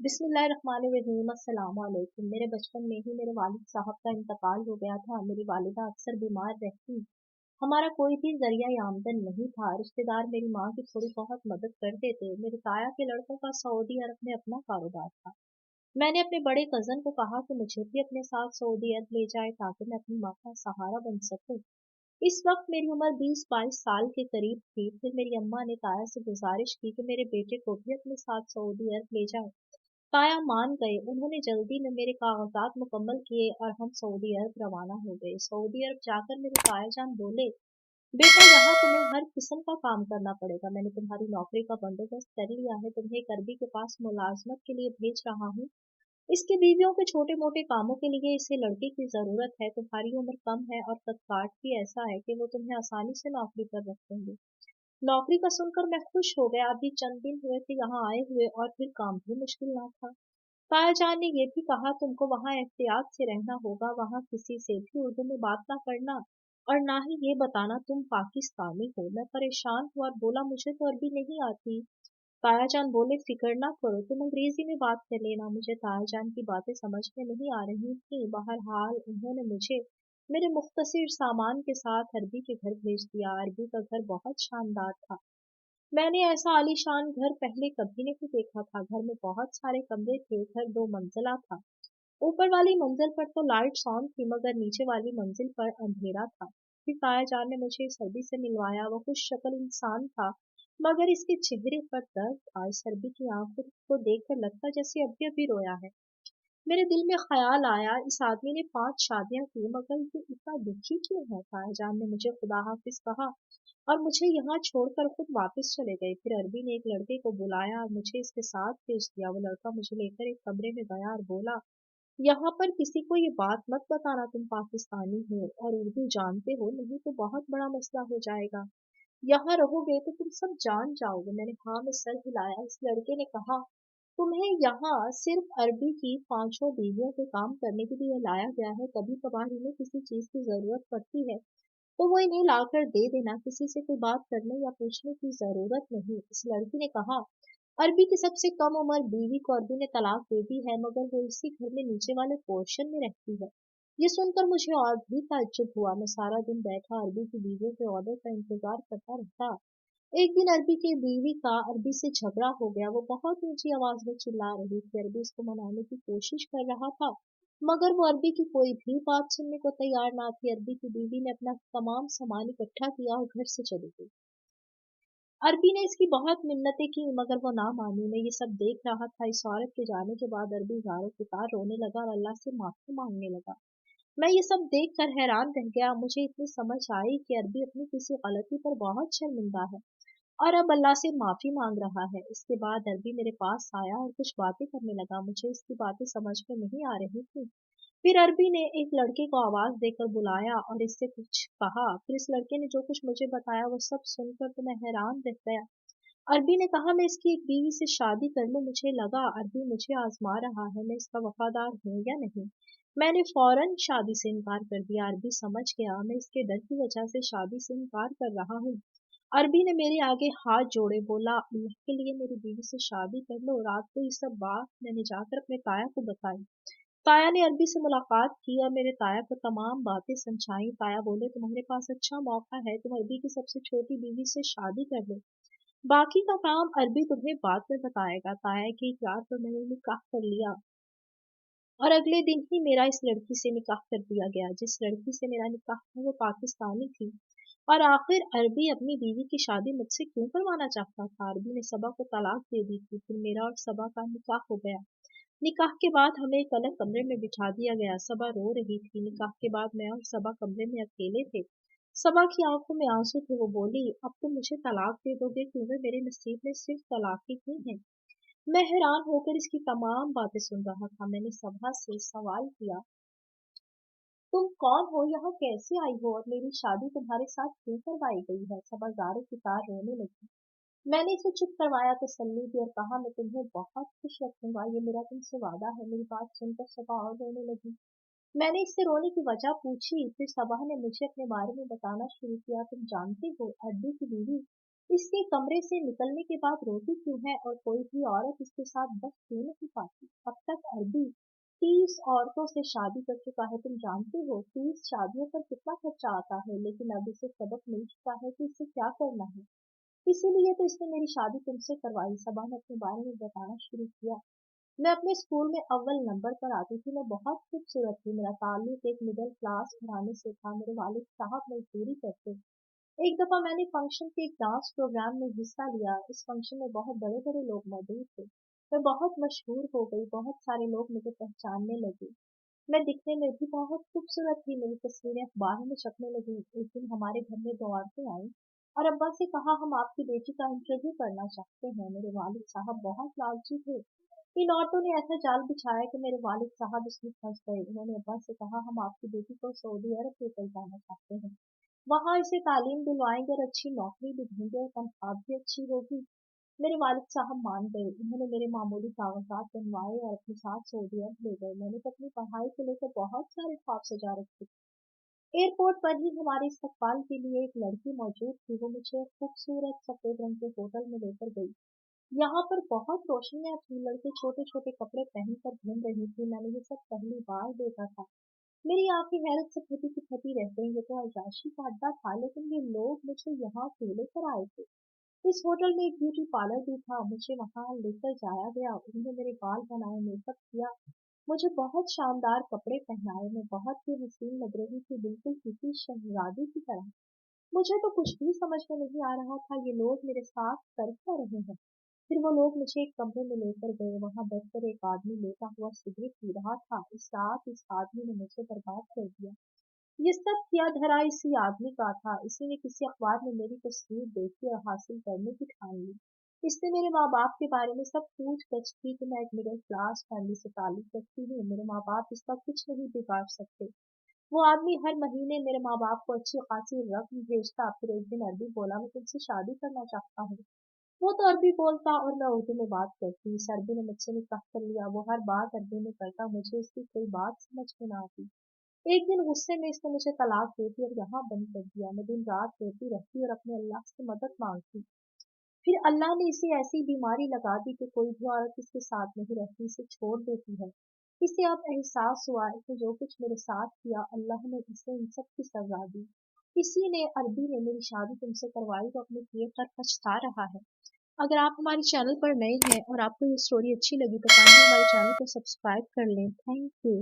बिस्मिल्लाहिर्रहमानिर्रहीम। अस्सलाम वालेकुम। मेरे बचपन में ही मेरे वालिद साहब का इंतकाल हो गया था। मेरी वालिदा अक्सर बीमार रहती। हमारा कोई भी जरिया आमदन नहीं था। रिश्तेदार मेरी माँ की थोड़ी बहुत मदद कर देते। मेरे ताया के लड़कों का सऊदी अरब में अपना कारोबार था। मैंने अपने बड़े कजन को कहा कि मुझे भी अपने साथ सऊदी अरब ले जाए ताकि मैं अपनी माँ का सहारा बन सकूं। इस वक्त मेरी उम्र 20-22 साल के करीब थी। फिर मेरी अम्मा ने ताया से गुजारिश की कि मेरे बेटे को भी अपने साथ सऊदी अरब ले जाए। ताया मान गए। उन्होंने जल्दी में मेरे कागजात मुकम्मल किए और हम सऊदी अरब रवाना हो गए। सऊदी अरब जाकर मेरे ताया जान बोले, बेटा यहाँ तुम्हें हर किस्म का काम करना पड़ेगा। मैंने तुम्हारी नौकरी का बंदोबस्त कर लिया है। तुम्हें एक अरबी के पास मुलाजमत के लिए भेज रहा हूँ। इसकी बीवियों के छोटे मोटे कामों के लिए इसे लड़के की जरूरत है। तुम्हारी उम्र कम है और कद-काठ भी ऐसा है कि वो तुम्हें आसानी से नौकरी पर रख देंगे। नौकरी का सुनकर मैं खुश हो गया। अभी चंद दिन हुए थे यहाँ आए हुए और फिर काम भी मुश्किल ना था। तायाजान ने ये भी कहा, तुमको वहाँ एहतियात से रहना होगा। वहाँ किसी से भी उर्दू में बात ना करना और ना ही ये बताना तुम पाकिस्तानी हो। मैं परेशान हुआ और बोला, मुझे तो अरबी नहीं आती। तायाजान बोले, फिक्र ना करो, तुम अंग्रेजी में बात कर लेना। मुझे तायाजान की बातें समझ में नहीं आ रही थी। बहरहाल उन्होंने मुझे मेरे मुख्तसर सामान के साथ अरबी के घर भेज दिया। अरबी का घर बहुत शानदार था। मैंने ऐसा आलीशान घर पहले कभी नहीं देखा था। घर में बहुत सारे कमरे थे। घर 2 मंजिला था। ऊपर वाली मंजिल पर तो लाइट्स ऑन थी मगर नीचे वाली मंजिल पर अंधेरा था। फिर तायाजान ने मुझे इस अरबी से मिलवाया। वो खुश शक्ल इंसान था मगर इसके चेहरे पर दर्द था। इस अरबी की आंखों को देखकर लगता जैसे अभी अभी रोया है। मेरे दिल में ख्याल आया, इस आदमी ने 5 शादियां की मगर ये इतना दुखी क्यों है। तायाजान ने मुझे खुदा हाफिज कहा और मुझे यहाँ छोड़कर खुद वापस चले गए। फिर अरबी ने एक लड़के को बुलाया और मुझे इसके साथ भेज दिया। वो लड़का मुझे लेकर एक कमरे में गया और बोला, यहाँ पर किसी को ये बात मत बताना तुम पाकिस्तानी हो और उर्दू जानते हो, नहीं तो बहुत बड़ा मसला हो जाएगा। यहाँ रहोगे तो तुम सब जान जाओगे। मैंने हाँ में सर हिलाया। इस लड़के ने कहा, तुम्हें यहाँ सिर्फ अरबी की 5 बीवियों के काम करने के लिए लाया गया है। कभी कभार इन्हें किसी चीज की जरूरत पड़ती है तो वो इन्हें लाकर दे देना। किसी से कोई बात करने या पूछने की जरूरत नहीं। इस लड़की ने कहा, अरबी की सबसे कम उम्र बीवी को अरबी ने तलाक दे दी है मगर वो इसी घर में नीचे वाले पोर्शन में रहती है। ये सुनकर मुझे और भी ताज्जुब हुआ। मैं सारा दिन बैठा अरबी की बीवियों के ऑर्डर का इंतजार करता रहता। एक दिन अरबी की बीवी का अरबी से झगड़ा हो गया। वो बहुत ऊंची आवाज में चिल्ला रही थी। अरबी उसको मनाने की कोशिश कर रहा था मगर वो अरबी की कोई भी बात सुनने को तैयार ना थी। अरबी की बीवी ने अपना तमाम सामान इकट्ठा किया और घर से चली गई। अरबी ने इसकी बहुत मिन्नतें की मगर वो ना मानी। मैं ये सब देख रहा था। इस औरत के जाने के बाद अरबी ज़ारो पुकार रोने लगा और अल्लाह से माफी मांगने लगा। मैं ये सब देख कर हैरान रह गया। मुझे इतनी समझ आई कि अरबी अपनी किसी गलती पर बहुत शर्मिंदा है और अब अल्लाह से माफी मांग रहा है। इसके बाद अरबी मेरे पास आया और कुछ बातें करने लगा। मुझे इसकी बातें समझ में नहीं आ रही थी। फिर अरबी ने एक लड़के को आवाज देकर बुलाया और इससे कुछ कहा। फिर इस लड़के ने जो कुछ मुझे बताया वो सब सुनकर तो मैं हैरान रह गया। अरबी ने कहा, मैं इसकी एक बीवी से शादी कर लूं। मुझे लगा अरबी मुझे आजमा रहा है, मैं इसका वफादार हूँ या नहीं। मैंने फौरन शादी से इनकार कर दिया। अरबी समझ गया मैं इसके डर की वजह से शादी से इनकार कर रहा हूँ। अरबी ने मेरे आगे हाथ जोड़े बोला, अल्लाह के लिए मेरी बीवी से शादी कर लो। रात को ये सब बात मैंने जाकर अपने ताया को बताई। ताया ने अरबी से मुलाकात की और मेरे ताया को तमाम बातें समझाई। ताया बोले, तुम्हारे पास अच्छा मौका है, तुम अरबी की सबसे छोटी बीवी से शादी कर लो। बाकी का काम अरबी तुम्हें बाद में बताएगा। ताया के इकरार पर मैंने निकाह कर लिया और अगले दिन ही मेरा इस लड़की से निकाह कर दिया गया। जिस लड़की से मेरा निकाह था वो पाकिस्तानी थी। और आखिर अरबी अपनी बीवी की शादी मुझसे क्यों करवाना चाहता था। अरबी ने सबा को तलाक दे दी थी। फिर मेरा और सबा का निकाह हो गया। निकाह के बाद हमें एक अलग कमरे में बिठा दिया गया। सबा रो रही थी। निकाह के बाद मैं और सबा कमरे में अकेले थे। सबा की आंखों में आंसू थे। वो बोली, अब तुम मुझे तलाक दे दोगे क्योंकि मेरे नसीब में सिर्फ तलाक ही क्यों है। मैं हैरान होकर इसकी तमाम बातें सुन रहा था। मैंने सबा से सवाल किया, तुम कौन हो, यहाँ कैसे आई हो और मेरी शादी तुम्हारे साथ क्यों करवाई गई है। सबा ज़ारे की तार रोने लगी। मैंने इसे चुप करवाया, तसल्ली दी और कहा, मैं तुम्हें बहुत खुश रखूंगा, ये मेरा तुमसे वादा है। मेरी बात सुनकर सबा और रोने लगी। मैंने इससे रोने की वजह पूछी। फिर सबा ने मुझे अपने बारे में बताना शुरू किया। तुम जानते हो, अरबी की बीवी इसके कमरे से निकलने के बाद रोती क्यों है और कोई भी औरत इसके साथ बस क्यों नहीं पाती? अब तक अरबी 30 औरतों से शादी कर चुका है, तुम जानते हो 30 शादियों पर कितना खर्चा आता है, लेकिन अब इसे सबक मिल चुका है कि इसे क्या करना है। इसीलिए तो इसने मेरी शादी तुमसे करवाई। सबा ने अपने बारे में बताना शुरू किया। मैं अपने स्कूल में अव्वल नंबर पर आती थी। मैं बहुत खूबसूरत थी। मेरा ताल्लुक एक मिडिल क्लास घराने से था। मेरे वालिद साहब मजदूरी करते। एक दफा मैंने फंक्शन के एक डांस प्रोग्राम में हिस्सा लिया। इस फंक्शन में बहुत बड़े बड़े लोग मौजूद थे। मैं बहुत मशहूर हो गई। बहुत सारे लोग मुझे पहचानने लगे। मैं दिखने में भी बहुत खूबसूरत थी। मेरी तस्वीरें अखबारों में छपने लगी। एक दिन हमारे घर में दो औरतें आईं और अब्बा से कहा, हम आपकी बेटी का इंटरव्यू करना चाहते हैं। मेरे वालिद साहब बहुत लालची थे। इन औरतों ने ऐसा जाल बिछाया कि मेरे वालिद साहब इसमें फंस गए। उन्होंने अब्बा से कहा, हम आपकी बेटी को सऊदी अरब लेकर जाना चाहते हैं। वहाँ इसे तालीम दिलवाएंगे और अच्छी नौकरी भी देंगे और तनख्वाह भी अच्छी होगी। मेरे वालिद साहब मान गए। उन्होंने मेरे मामूली कागजात बनवाए और अपने साथ सऊदी अरब ले गए। मैंने तो अपनी पढ़ाई को लेकर बहुत सारे ख्वाब सजा रखे। एयरपोर्ट पर ही हमारे इस्तकबाल के लिए एक लड़की मौजूद थी। वो मुझे एक खूबसूरत सफेद रंग के होटल में लेकर गई। यहाँ पर बहुत रोशनियां थी। लड़के छोटे छोटे कपड़े पहनकर घूम रही थी। मैंने ये सब पहली बार देखा था। मेरी आंखें हैरत से फटी की फटी रह गई। ये तो अय्याशी का अड्डा था, लेकिन ये लोग मुझे यहाँ क्यों लेकर आए थे? इस होटल में एक ब्यूटी पार्लर भी था। मुझे वहाँ लेकर जाया गया। उन्होंने मेरे बाल बनाए, मेकअप किया, मुझे बहुत शानदार कपड़े पहनाए। मैं बहुत ही हसीन लग रही थी, बिल्कुल किसी शहजादी की तरह। मुझे तो कुछ भी समझ में नहीं आ रहा था, ये लोग मेरे साथ कर क्या रहे हैं। फिर वो लोग मुझे एक कमरे में लेकर गए। वहाँ बैठकर एक आदमी लेटा हुआ सिगरेट पी रहा था। इस रात इस आदमी ने मुझे बर्बाद कर दिया। ये सब किया धरा इसी आदमी का था। इसी ने किसी अखबार में मेरी तस्वीर देखी और हासिल करने की ठान ली। इसने मेरे माँ बाप के बारे में सब पूछ गछ की कि मैं एक मिडिल क्लास फैमिली से ताल्लुक रखती हूँ। मेरे माँ बाप इसका कुछ नहीं बिगाड़ सकते। वो आदमी हर महीने मेरे माँ बाप को अच्छी खासी रकम भेजता। फिर एक दिन अरबी बोला, मैं तुमसे शादी करना चाहता हूँ। वो तो अरबी बोलता और मैं उर्दू में बात करती। इस अरबी ने मुझसे निकाह कर लिया। वो हर बात अरबी में करता। मुझे इसकी कोई बात समझ में ना आती। एक दिन गुस्से में इसने मुझे तलाक दे दी और यहाँ बंद कर दिया। मैं दिन रात रोती रहती और अपने अल्लाह से मदद मांगती। फिर अल्लाह ने इसे ऐसी बीमारी लगा दी कि कोई भी औरत इसके साथ नहीं रहती, इसे छोड़ देती है। इसे अब एहसास हुआ है कि जो कुछ मेरे साथ किया, अल्लाह ने इसे इन सब की सजा दी। इसी ने अरबी ने मेरी शादी तुमसे करवाई तो अपने किए पर पछता रहा है। अगर आप हमारे चैनल पर नए हैं और आपको ये स्टोरी अच्छी लगी तो काइंडली हमारे चैनल को सब्सक्राइब कर लें। Thank you.